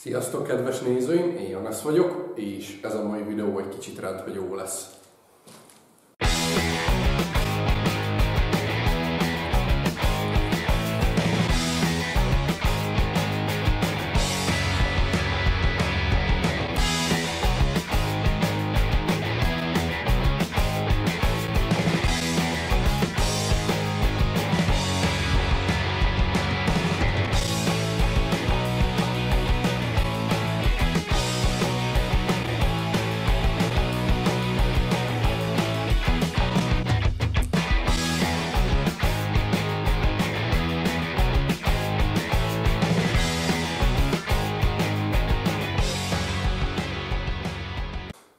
Sziasztok, kedves nézőim! Én Janesz vagyok, és ez a mai videó egy kicsit rendhagyó lesz.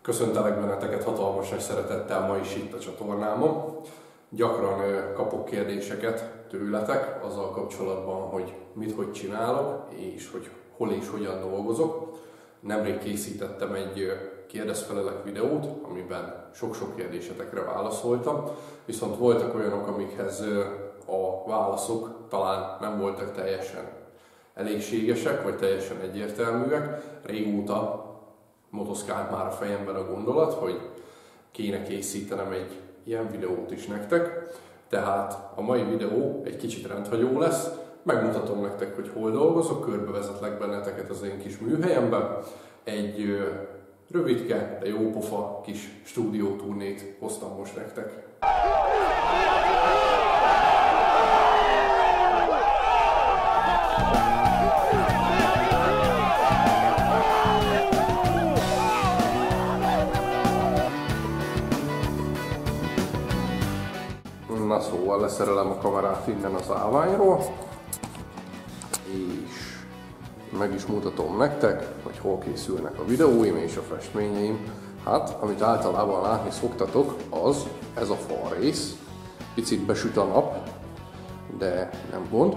Köszöntelek benneteket hatalmas nagy szeretettel ma is itt a csatornámon. Gyakran kapok kérdéseket tőletek azzal kapcsolatban, hogy hogy csinálok, és hogy hol és hogyan dolgozok. Nemrég készítettem egy kérdezfelelek videót, amiben sok-sok kérdésetekre válaszoltam, viszont voltak olyanok, amikhez a válaszok talán nem voltak teljesen elégségesek, vagy teljesen egyértelműek. Régóta motoszkált már a fejemben a gondolat, hogy kéne készítenem egy ilyen videót is nektek. Tehát a mai videó egy kicsit rendhagyó lesz. Megmutatom nektek, hogy hol dolgozok, körbevezetlek benneteket az én kis műhelyembe. Egy rövidke, de jópofa kis stúdióturnét hoztam most nektek. Na szóval leszerelem a kamerát innen az állványról, és meg is mutatom nektek, hogy hol készülnek a videóim és a festményeim. Hát, amit általában látni szoktatok, az ez a falrész. Picit besüt a nap, de nem gond.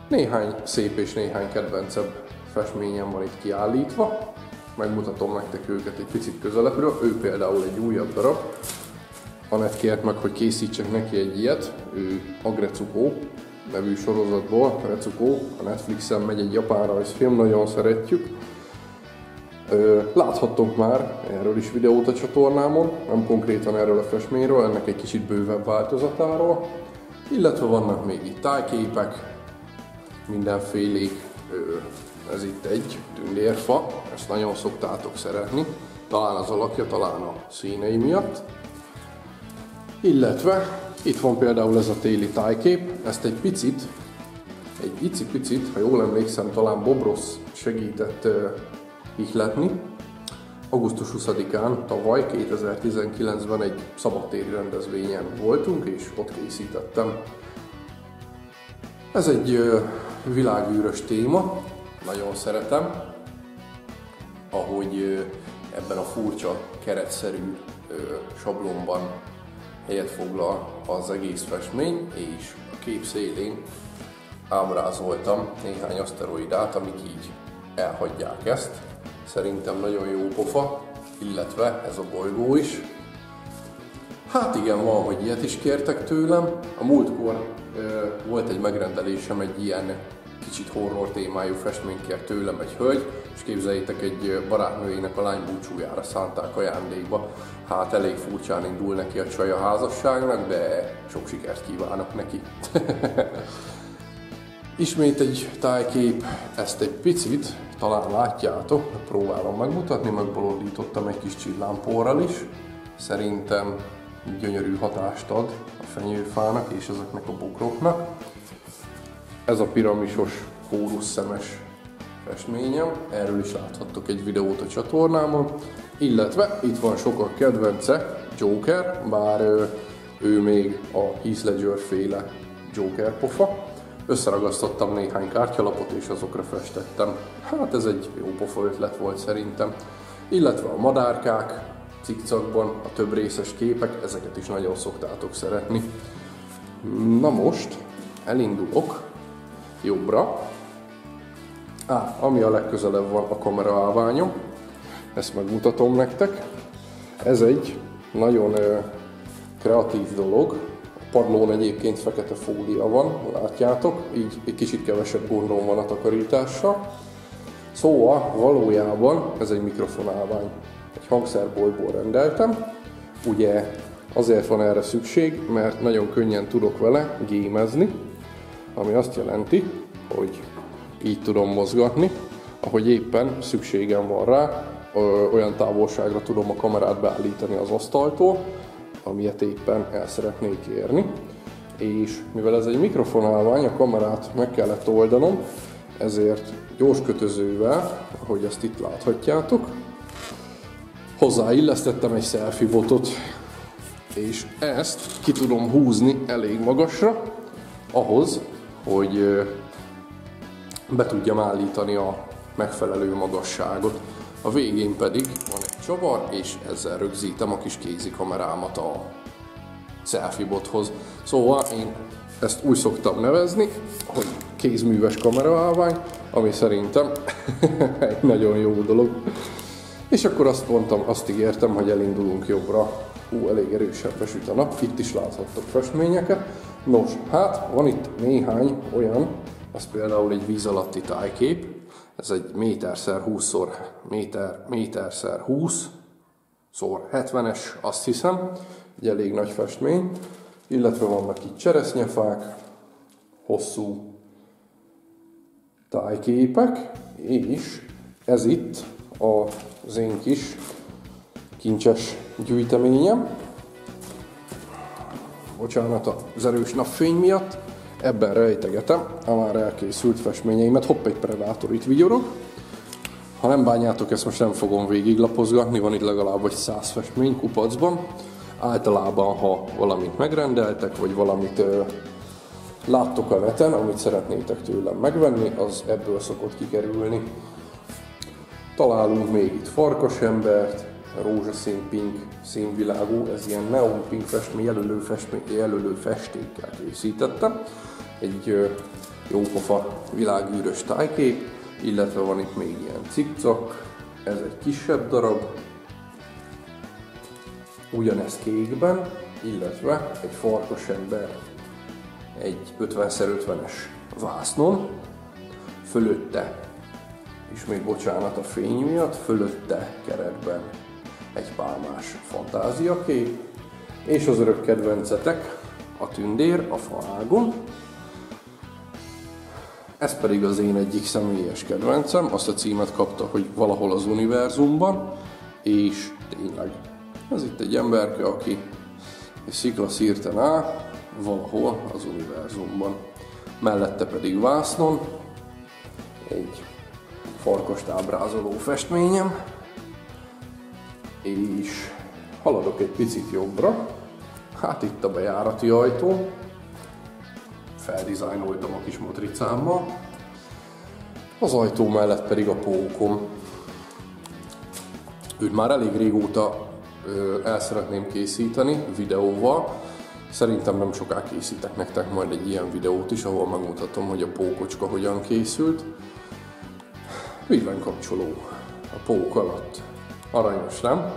Néhány szép és néhány kedvencebb festményem van itt kiállítva. Megmutatom nektek őket egy picit közelebbről. Ő például egy újabb darab. Anett kért meg, hogy készítsek neki egy ilyet, ő a Grecuko nevű sorozatból. Grecuko, a Netflixen megy egy japán rajzfilm, nagyon szeretjük. Láthattok már erről is videót a csatornámon, nem konkrétan erről a festményről, ennek egy kicsit bővebb változatáról. Illetve vannak még itt tájképek, mindenfélék. Ez itt egy tündérfa, ezt nagyon szoktátok szeretni, talán az alakja, talán a színei miatt. Illetve itt van például ez a téli tájkép, ezt egy icipicit, ha jól emlékszem, talán Bob Ross segített ihletni. Augusztus 20-án, tavaly 2019-ben egy szabadtéri rendezvényen voltunk, és ott készítettem. Ez egy világűrös téma, nagyon szeretem, ahogy ebben a furcsa keretszerű sablonban helyet foglal az egész festmény, és a kép szélén ábrázoltam néhány aszteroidát, amik így elhagyják ezt. Szerintem nagyon jó pofa, illetve ez a bolygó is. Hát igen, van, hogy ilyet is kértek tőlem. A múltkor volt egy megrendelésem, egy ilyen kicsit horror témájú festményt kért tőlem egy hölgy, és képzeljétek, egy barátnőjének a lánybúcsújára szánták ajándékba. Hát elég furcsán indul neki a csaj a házasságnak, de sok sikert kívánok neki. Ismét egy tájkép, ezt egy picit, talán látjátok, próbálom megmutatni, megbolondítottam egy kis csillámporral is. Szerintem gyönyörű hatást ad a fenyőfának és ezeknek a bokroknak. Ez a piramisos kóruszszemes festményem, erről is láthattok egy videót a csatornámon. Illetve itt van sokak kedvence, Joker, bár ő még a Heath Ledger féle Joker pofa. Összeragasztottam néhány kártyalapot és azokra festettem. Hát ez egy jó pofa ötlet volt szerintem. Illetve a madárkák cikcakban, a több részes képek, ezeket is nagyon szoktátok szeretni. Na most elindulok jobbra. Ami a legközelebb van, a kamera állványom. Ezt megmutatom nektek. Ez egy nagyon kreatív dolog. A padlón egyébként fekete fólia van, látjátok, így egy kicsit kevesebb gondom van a takarítással. Szóval valójában ez egy mikrofonálvány. Egy hangszerboltból rendeltem. Ugye azért van erre szükség, mert nagyon könnyen tudok vele gémezni, ami azt jelenti, hogy így tudom mozgatni, ahogy éppen szükségem van rá, olyan távolságra tudom a kamerát beállítani az asztaltól, amilyet éppen el szeretnék érni. És mivel ez egy mikrofonálvány, a kamerát meg kellett oldanom, ezért gyors kötözővel, ahogy ezt itt láthatjátok, hozzáillesztettem egy selfie botot, és ezt ki tudom húzni elég magasra, ahhoz, hogy be tudjam állítani a megfelelő magasságot. A végén pedig van egy csavar, és ezzel rögzítem a kis kézikamerámat a selfie bothoz. Szóval én ezt úgy szoktam nevezni, hogy kézműves kameraállvány, ami szerintem egy nagyon jó dolog. És akkor azt mondtam, azt ígértem, hogy elindulunk jobbra. Elég erősen süt a nap, itt is láthattok festményeket. Nos, hát van itt néhány olyan, ez például egy víz alatti tájkép. Ez egy méter-20x20x70-es, azt hiszem, egy elég nagy festmény. Illetve vannak itt cseresznyefák, hosszú tájképek, és ez itt az én kis kincses gyűjteményem. Bocsánat az erős napfény miatt. Ebben rejtegetem a már elkészült festményeimet. Hopp, egy Predator itt vigyorog. Ha nem bánjátok, ezt most nem fogom végiglapozgatni, van itt legalább 100 festmény kupacban. Általában, ha valamit megrendeltek, vagy valamit láttok a neten, amit szeretnétek tőlem megvenni, az ebből szokott kikerülni. Találunk még itt farkasembert, rózsaszín pink színvilágú, ez ilyen neon pink festmény, jelölő festékkel készítettem. Egy jópofa világűrös tájkép, illetve van itt még ilyen cikcak, ez egy kisebb darab, ugyanez kékben, illetve egy farkasember egy 50x50-es vásznon, fölötte, ismét bocsánat a fény miatt, fölötte keretben egy pálmás fantáziakép, és az örök kedvencetek, a tündér a faágon. Ez pedig az én egyik személyes kedvencem, azt a címet kapta, hogy valahol az univerzumban, és tényleg, ez itt egy emberke, aki egy sziklaszírten áll, valahol az univerzumban. Mellette pedig vásznon egy farkast ábrázoló festményem, és haladok egy picit jobbra, hát itt a bejárati ajtó, feldizájnoltam a kis matricámmal, az ajtó mellett pedig a pókom. Őt már elég régóta el szeretném készíteni videóval, szerintem nem soká készítek nektek majd egy ilyen videót is, ahol megmutatom, hogy a pókocska hogyan készült. Villanykapcsoló a pók alatt. Aranyos, nem?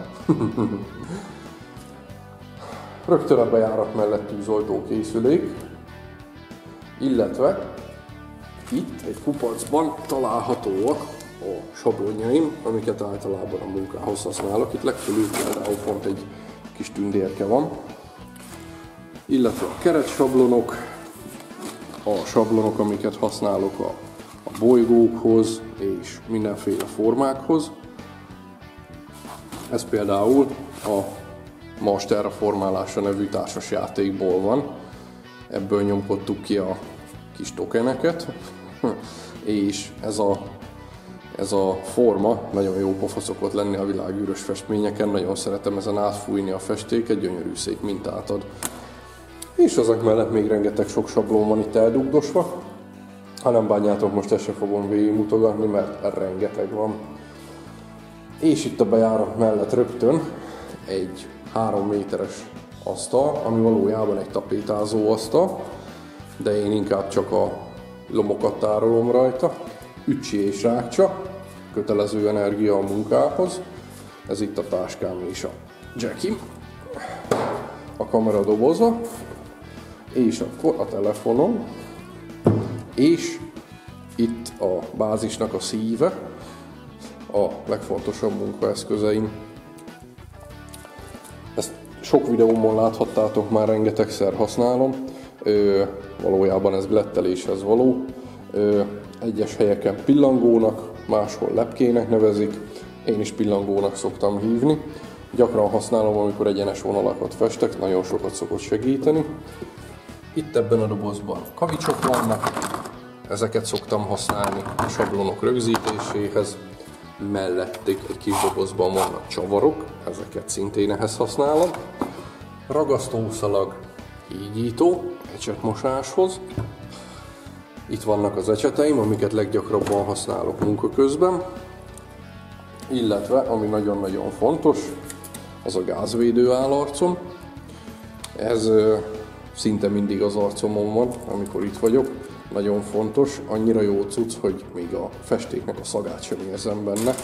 Rögtön a bejárat mellett tűzoltó készülék, illetve itt egy kupacban találhatóak a sablonjaim, amiket általában a munkához használok. Itt legfölül például pont egy kis tündérke van, illetve a keretsablonok, a sablonok, amiket használok a bolygókhoz és mindenféle formákhoz. Ez például a Mars Terraformálása nevű társasjátékból van. Ebből nyomkodtuk ki a kis tokeneket, és ez a forma nagyon jó pofa szokott lenni a világűrös festményeken, nagyon szeretem ezen átfújni a festéket, gyönyörű szép mintát ad. És azok mellett még rengeteg sok sablon van itt eldugdosva. Ha nem bánjátok, most ezt se fogom végigmutogatni, mert rengeteg van. És itt a bejárat mellett rögtön egy 3 méteres asztal, ami valójában egy tapétázó asztal, de én inkább csak a lomokat tárolom rajta. Ücsi és rákcsa, kötelező energia a munkához. Ez itt a táskám és a jackim, a kamera doboza, és akkor a telefonom, és itt a bázisnak a szíve, a legfontosabb munkaeszközeim. Ezt sok videómon láthattátok, már rengetegszer használom. Valójában ez gletteléshez való. Egyes helyeken pillangónak, máshol lepkének nevezik. Én is pillangónak szoktam hívni. Gyakran használom, amikor egyenes vonalakat festek, nagyon sokat szokott segíteni. Itt ebben a dobozban kavicsok vannak, ezeket szoktam használni a sablonok rögzítéséhez. Mellettük egy kis dobozban vannak csavarok, ezeket szintén ehhez használom. Ragasztószalag, hígító, ecsetmosáshoz. Itt vannak az ecseteim, amiket leggyakrabban használok munka közben. Illetve, ami nagyon-nagyon fontos, az a gázvédő állarcom. Ez szinte mindig az arcomon van, amikor itt vagyok. Nagyon fontos, annyira jó cucc, hogy még a festéknek a szagát sem érzem benne.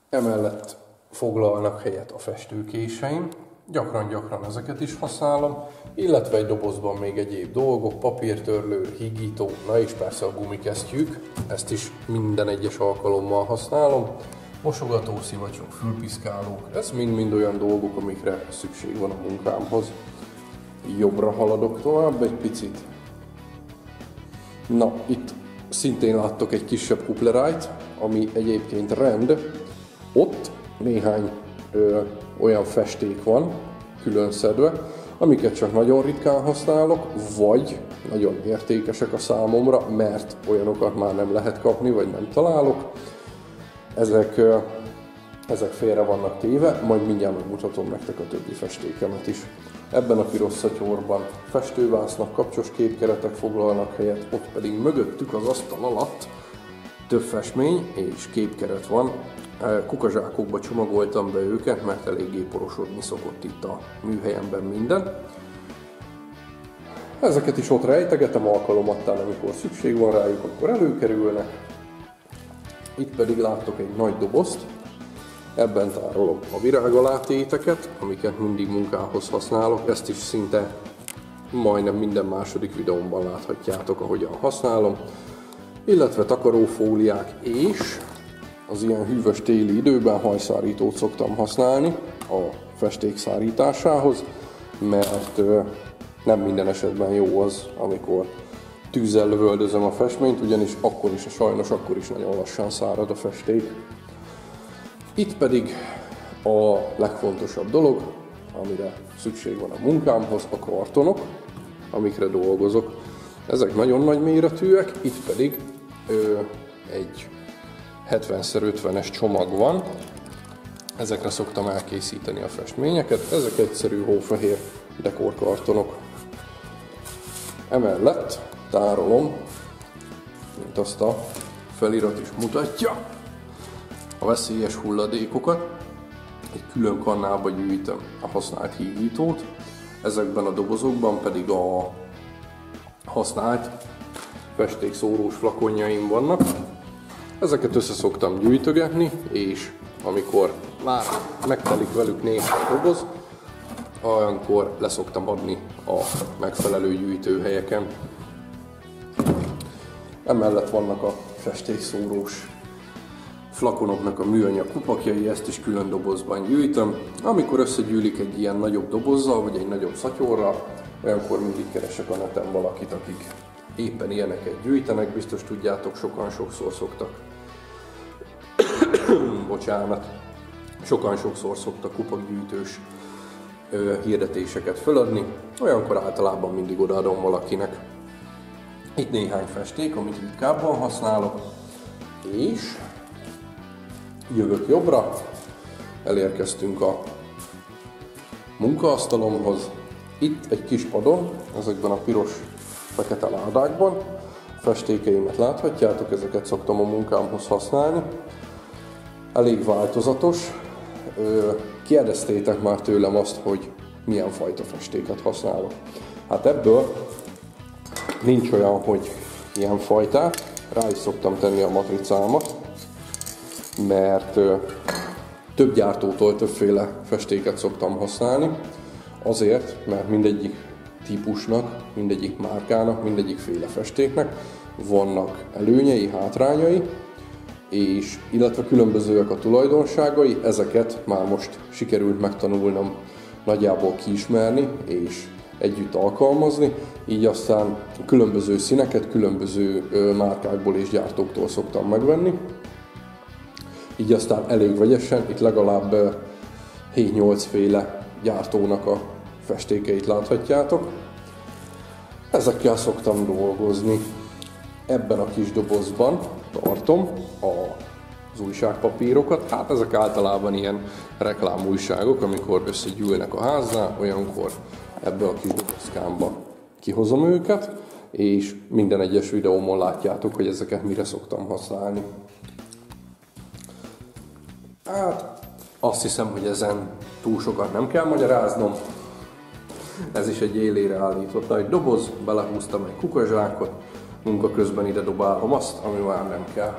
Emellett foglalnak helyet a festőkéseim. Gyakran ezeket is használom, illetve egy dobozban még egyéb dolgok, papírtörlő, hígító, na és persze a gumikesztyűk, ezt is minden egyes alkalommal használom. Mosogató szivacsok, fülpiszkálók, ez mind-mind olyan dolgok, amikre szükség van a munkámhoz. Jobbra haladok tovább egy picit. Na, itt szintén láttok egy kisebb kuplerájt, ami egyébként rend. Ott néhány olyan festék van, külön szedve, amiket csak nagyon ritkán használok, vagy nagyon értékesek a számomra, mert olyanokat már nem lehet kapni, vagy nem találok. Ezek félre vannak téve, majd mindjárt megmutatom nektek a többi festékemet is. Ebben a piros szatyorban festővásznak, kapcsos képkeretek foglalnak helyet, ott pedig mögöttük az asztal alatt több festmény és képkeret van. Kukazsákokba csomagoltam be őket, mert eléggé porosodni szokott itt a műhelyemben minden. Ezeket is ott rejtegetem alkalomattán, amikor szükség van rájuk, akkor előkerülnek. Itt pedig láttok egy nagy dobozt, ebben tárolom a virágalátéteket, amiket mindig munkához használok, ezt is szinte majdnem minden második videómban láthatjátok, ahogyan használom, illetve takarófóliák és az ilyen hűvös téli időben hajszárítót szoktam használni a festék szárításához, mert nem minden esetben jó az, amikor tűzzel lövöldözöm a festményt, ugyanis sajnos akkor is nagyon lassan szárad a festék. Itt pedig a legfontosabb dolog, amire szükség van a munkámhoz, a kartonok, amikre dolgozok. Ezek nagyon nagy méretűek, itt pedig egy 70x50-es csomag van. Ezekre szoktam elkészíteni a festményeket. Ezek egyszerű hófehér dekorkartonok. Emellett tárolom, mint azt a felirat is mutatja, a veszélyes hulladékokat. Egy külön kannába gyűjtöm a használt hígítót, ezekben a dobozokban pedig a használt festékszórós flakonjaim vannak. Ezeket össze szoktam gyűjtögetni, és amikor már megtelik velük néhány doboz, olyankor leszoktam adni a megfelelő gyűjtőhelyeken. Emellett vannak a festékszórós flakonoknak a műanyag kupakjai, ezt is külön dobozban gyűjtöm. Amikor összegyűlik egy ilyen nagyobb dobozzal, vagy egy nagyobb szatyorral, olyankor mindig keresek a neten valakit, akik éppen ilyeneket gyűjtenek. Biztos tudjátok, sokszor szoktak kupakgyűjtős hirdetéseket föladni, olyankor általában mindig odaadom valakinek. Itt néhány festék, amit ritkábban használok, és jövök jobbra, elérkeztünk a munkaasztalomhoz. Itt egy kis padon, ezekben a piros-fekete ládákban festékeimet láthatjátok, ezeket szoktam a munkámhoz használni. Elég változatos. Kérdeztétek már tőlem azt, hogy milyen fajta festéket használok. Hát ebből nincs olyan, hogy ilyen fajtát. Rá is szoktam tenni a matricámat, mert több gyártótól többféle festéket szoktam használni. Azért, mert mindegyik típusnak, mindegyik márkának, mindegyik féle festéknek vannak előnyei, hátrányai, és illetve különbözőek a tulajdonságai, ezeket már most sikerült megtanulnom nagyjából kiismerni és együtt alkalmazni, így aztán különböző színeket, különböző márkákból és gyártóktól szoktam megvenni. Így aztán elég vegyesen, itt legalább 7-8 féle gyártónak a festékeit láthatjátok. Ezekkel szoktam dolgozni. Ebben a kis dobozban tartom az újságpapírokat. Hát ezek általában ilyen reklámújságok, amikor összegyűlnek a háznál, olyankor ebbe a kis dobozkámba kihozom őket, és minden egyes videómon látjátok, hogy ezeket mire szoktam használni. Hát azt hiszem, hogy ezen túl sokat nem kell magyaráznom. Ez is egy élére állított nagy doboz, belehúztam egy kukazsákot, munka közben ide dobálom azt, ami már nem kell.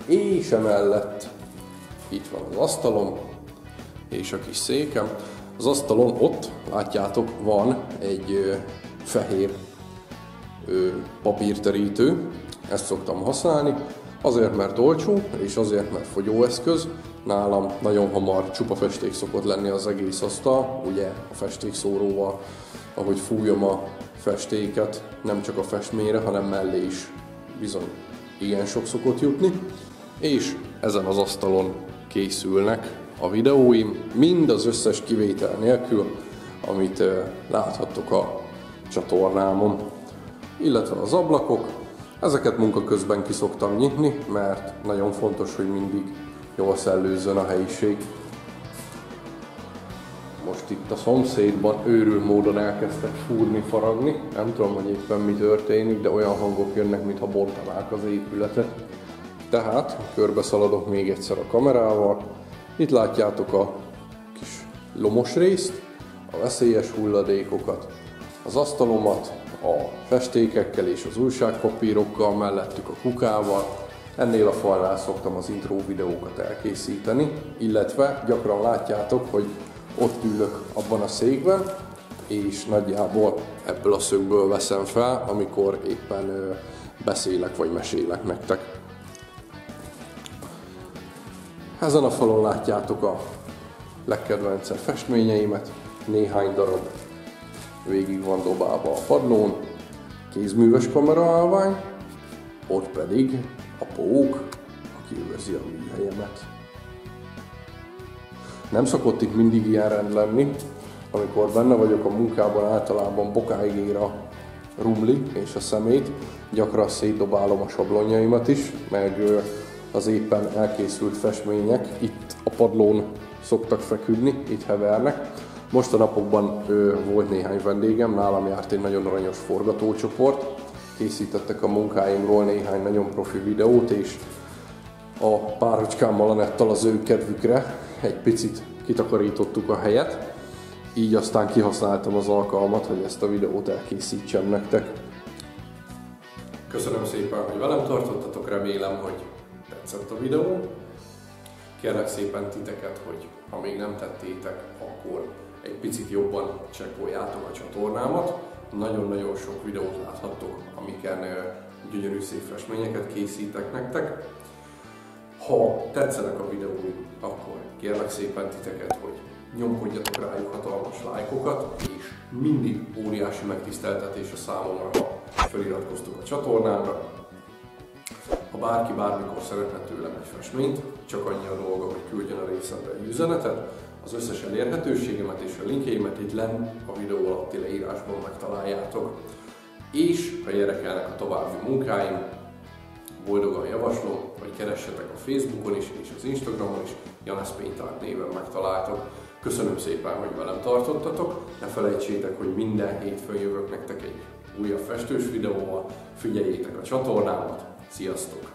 És emellett itt van az asztalom és a kis székem. Az asztalon ott, látjátok, van egy fehér papírterítő, ezt szoktam használni, azért mert olcsó, és azért mert fogyóeszköz. Nálam nagyon hamar csupa festék szokott lenni az egész asztal, ugye a festékszóróval, ahogy fújom a festéket, nem csak a festményre, hanem mellé is bizony igen sok szokott jutni. És ezen az asztalon készülnek a videóim, mind az összes kivétel nélkül, amit láthattok a csatornámon. Illetve az ablakok, ezeket munka közben ki szoktam nyitni, mert nagyon fontos, hogy mindig jól szellőzzön a helyiség. Most itt a szomszédban őrült módon elkezdtek fúrni, faragni. Nem tudom, hogy éppen mi történik, de olyan hangok jönnek, mintha bontanák az épületet. Tehát körbe szaladok még egyszer a kamerával. Itt látjátok a kis lomos részt, a veszélyes hulladékokat, az asztalomat, a festékekkel és az újságpapírokkal, mellettük a kukával. Ennél a falnál szoktam az intro videókat elkészíteni, illetve gyakran látjátok, hogy ott ülök abban a székben, és nagyjából ebből a szögből veszem fel, amikor éppen beszélek vagy mesélek nektek. Ezen a falon látjátok a legkedvencebb festményeimet, néhány darab végig van dobálva a padlón, kézműves kameraállvány, ott pedig a pók, aki őrzi a műhelyemet. Nem szokott itt mindig ilyen rend lenni, amikor benne vagyok a munkában, általában bokáig ér a rumli és a szemét, gyakran szétdobálom a sablonjaimat is, meg az éppen elkészült festmények itt a padlón szoktak feküdni, itt hevernek. Most a napokban volt néhány vendégem, nálam járt egy nagyon aranyos forgatócsoport, készítettek a munkáimról néhány nagyon profi videót, és a párocskámmal, Anettal az ő kedvükre egy picit kitakarítottuk a helyet, így aztán kihasználtam az alkalmat, hogy ezt a videót elkészítsem nektek. Köszönöm szépen, hogy velem tartottatok, remélem, hogy tetszett a videó. Kérlek szépen titeket, hogy ha még nem tettétek, akkor egy picit jobban csekkoljátok a csatornámat. Nagyon-nagyon sok videót láthattok, amiken gyönyörű szép festményeket készítek nektek. Ha tetszenek a videóim, akkor kérlek szépen titeket, hogy nyomkodjatok rájuk hatalmas lájkokat, és mindig óriási megtiszteltetés a számomra, ha feliratkoztok a csatornámra. Ha bárki bármikor szeretne tőlem egy festményt, csak annyi a dolga, hogy küldjön a részemre egy üzenetet, az összes elérhetőségemet és a linkjeimet itt lenn a videó alatti leírásban megtaláljátok. És ha érdekelnek a további munkáim, boldogan javaslom, hogy keressetek a Facebookon is és az Instagramon is, Janesz Paint néven megtaláltok. Köszönöm szépen, hogy velem tartottatok, ne felejtsétek, hogy minden hétfőn jövök nektek egy újabb festős videóval, figyeljétek a csatornámat, sziasztok!